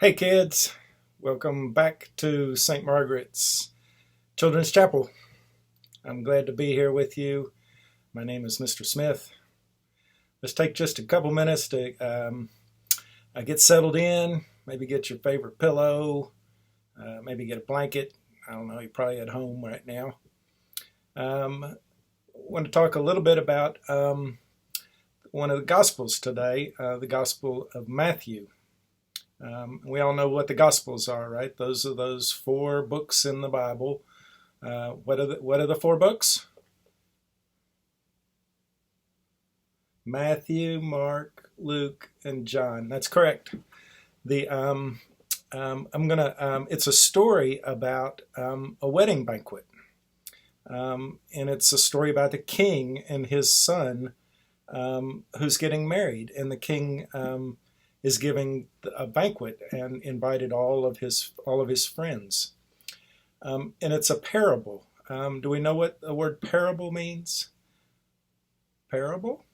Hey kids, welcome back to St. Margaret's Children's Chapel. I'm glad to be here with you. My name is Mr. Smith. Let's take just a couple minutes to get settled in, maybe get your favorite pillow, maybe get a blanket. I don't know, you're probably at home right now. I want to talk a little bit about one of the Gospels today, the Gospel of Matthew. We all know what the Gospels are, right? Those are those four books in the Bible. What are the four books? Matthew, Mark, Luke, and John. That's correct. It's a story about a wedding banquet, and it's a story about the king and his son who's getting married, and the king is giving a banquet and invited all of his friends. And it's a parable. Do we know what the word parable means? Parable?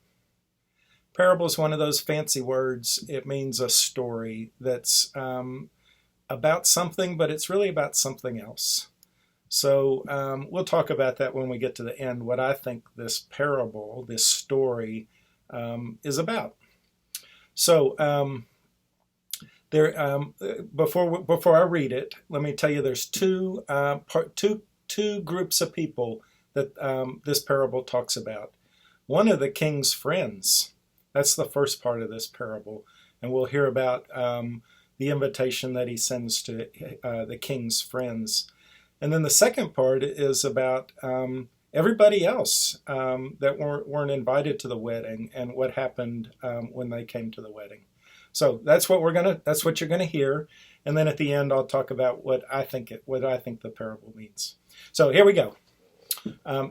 Parable is one of those fancy words. It means a story that's about something, but it's really about something else. So we'll talk about that when we get to the end, what I think this parable, this story, is about. So before I read it, let me tell you there's two groups of people that this parable talks about. One of the king's friends. That's the first part of this parable, and we'll hear about the invitation that he sends to the king's friends. And then the second part is about everybody else that weren't invited to the wedding and what happened when they came to the wedding. So that's what you're gonna hear, and then at the end I'll talk about what I think the parable means. So here we go.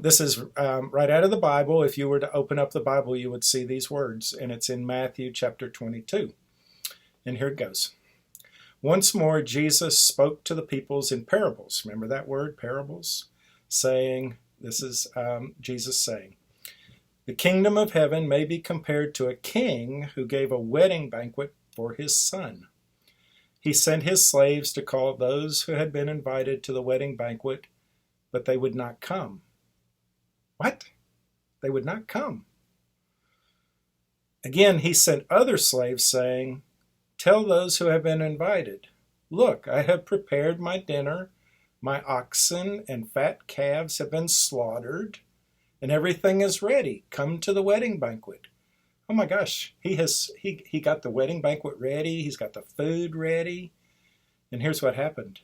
This is right out of the Bible. If you were to open up the Bible, you would see these words, and it's in Matthew chapter 22. And here it goes. Once more, Jesus spoke to the peoples in parables. Remember that word, parables? Saying, this is Jesus saying, the kingdom of heaven may be compared to a king who gave a wedding banquet for his son. He sent his slaves to call those who had been invited to the wedding banquet, but they would not come. What? They would not come. Again, he sent other slaves saying, tell those who have been invited, look, I have prepared my dinner. My oxen and fat calves have been slaughtered, and everything is ready. Come to the wedding banquet. Oh my gosh, he got the wedding banquet ready. He's got the food ready. And here's what happened.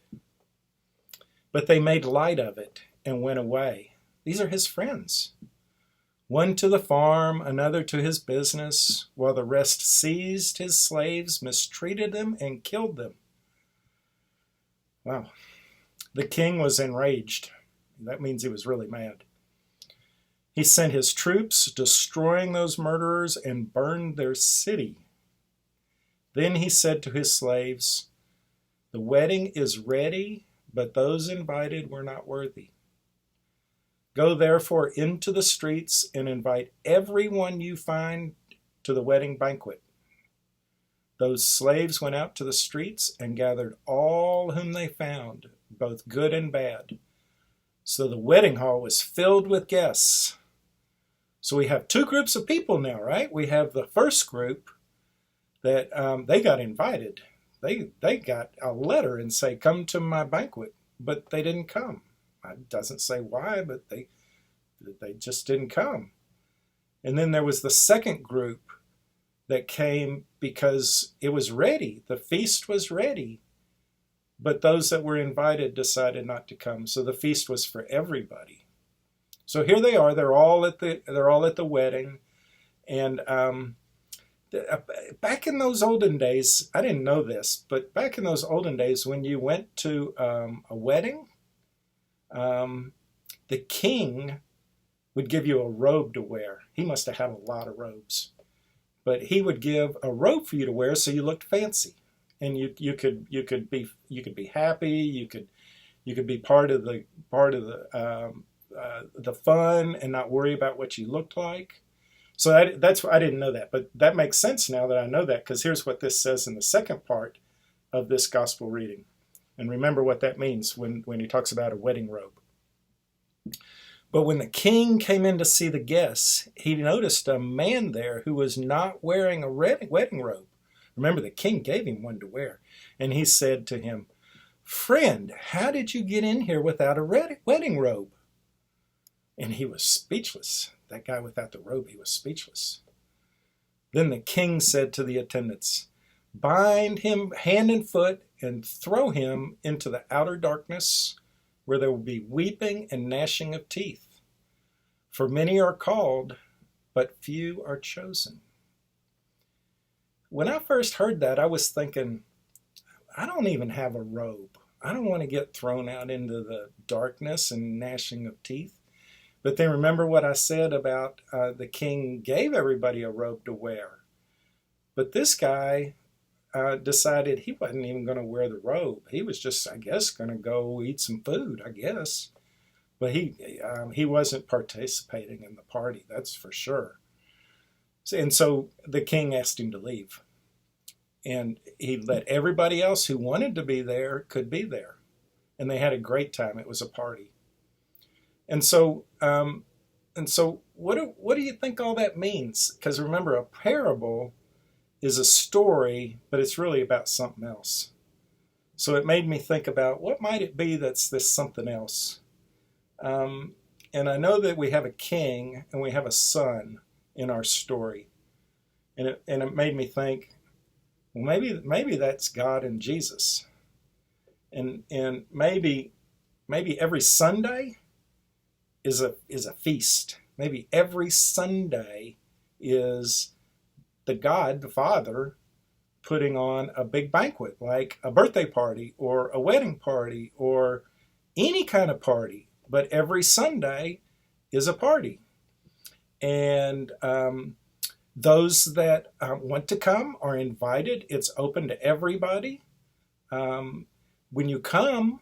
But they made light of it and went away. These are his friends. One to the farm, another to his business, while the rest seized his slaves, mistreated them, and killed them. Wow. The king was enraged. That means he was really mad. He sent his troops, destroying those murderers, and burned their city. Then he said to his slaves, the wedding is ready, but those invited were not worthy. Go therefore into the streets and invite everyone you find to the wedding banquet. Those slaves went out to the streets and gathered all whom they found, both good and bad. So the wedding hall was filled with guests. So we have two groups of people now, right? We have the first group that they got invited. They got a letter and say, come to my banquet, but they didn't come. It doesn't say why, but they just didn't come. And then there was the second group that came because it was ready. The feast was ready. But those that were invited decided not to come. So the feast was for everybody. So here they are. They're all at the wedding. And back in those olden days, I didn't know this, but back in those olden days, when you went to a wedding, the king would give you a robe to wear. He must have had a lot of robes. But he would give a robe for you to wear so you looked fancy. And you could be happy. You could be part of the fun and not worry about what you looked like. So I didn't know that, but that makes sense now that I know that, because here's what this says in the second part of this gospel reading. And remember what that means when he talks about a wedding robe. But when the king came in to see the guests, he noticed a man there who was not wearing a wedding robe. Remember, the king gave him one to wear. And he said to him, "Friend, how did you get in here without a wedding robe?" And he was speechless. That guy without the robe, he was speechless. Then the king said to the attendants, "Bind him hand and foot and throw him into the outer darkness, where there will be weeping and gnashing of teeth. For many are called, but few are chosen." When I first heard that, I was thinking, I don't even have a robe. I don't want to get thrown out into the darkness and gnashing of teeth. But then remember what I said about the king gave everybody a robe to wear. But this guy decided he wasn't even going to wear the robe. He was just, I guess, going to go eat some food, I guess. But he wasn't participating in the party, that's for sure. And so the king asked him to leave. And he let everybody else who wanted to be there could be there. And they had a great time. It was a party. And so what do you think all that means? Because remember, a parable is a story, but it's really about something else. So it made me think about what might it be that's this something else. And I know that we have a king and we have a son in our story. And it made me think, well, maybe that's God and Jesus. And maybe every Sunday is a feast. Maybe every Sunday is the God, the Father, putting on a big banquet, like a birthday party or a wedding party or any kind of party. But every Sunday is a party. And those that want to come are invited. It's open to everybody. When you come,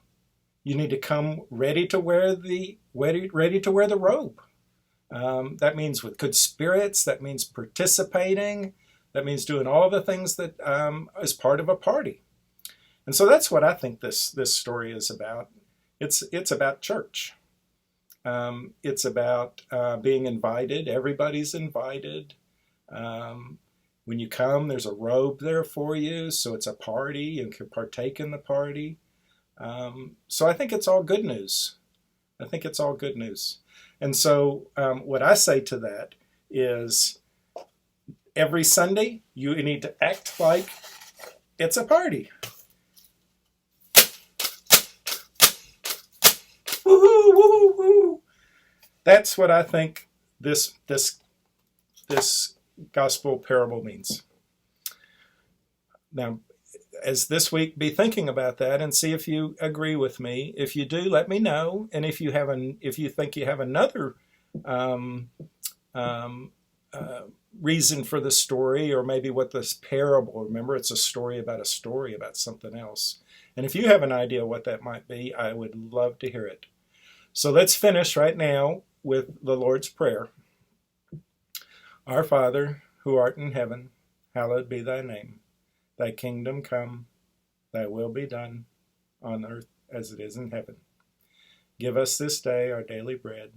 you need to come ready to wear the robe. That means with good spirits. That means participating. That means doing all the things that is part of a party. And so that's what I think this story is about. It's about church. It's about being invited. Everybody's invited. When you come, there's a robe there for you, so it's a party. You can partake in the party. So I think it's all good news. I think it's all good news. And so what I say to that is every Sunday, you need to act like it's a party. Woohoo, woohoo, woohoo. That's what I think this gospel parable means. Now, as this week, be thinking about that and see if you agree with me. If you do, let me know. And if you think you have another reason for the story, or maybe what this parable, remember, it's a story about something else. And if you have an idea what that might be, I would love to hear it. So let's finish right now with the Lord's Prayer. Our Father, who art in heaven, hallowed be thy name. Thy kingdom come, thy will be done, on earth as it is in heaven. Give us this day our daily bread,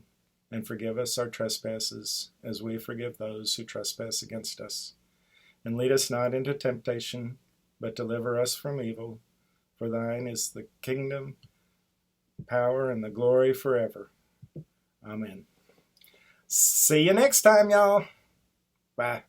and forgive us our trespasses, as we forgive those who trespass against us. And lead us not into temptation, but deliver us from evil. For thine is the kingdom, power, and the glory forever. Amen. See you next time, y'all. Bye.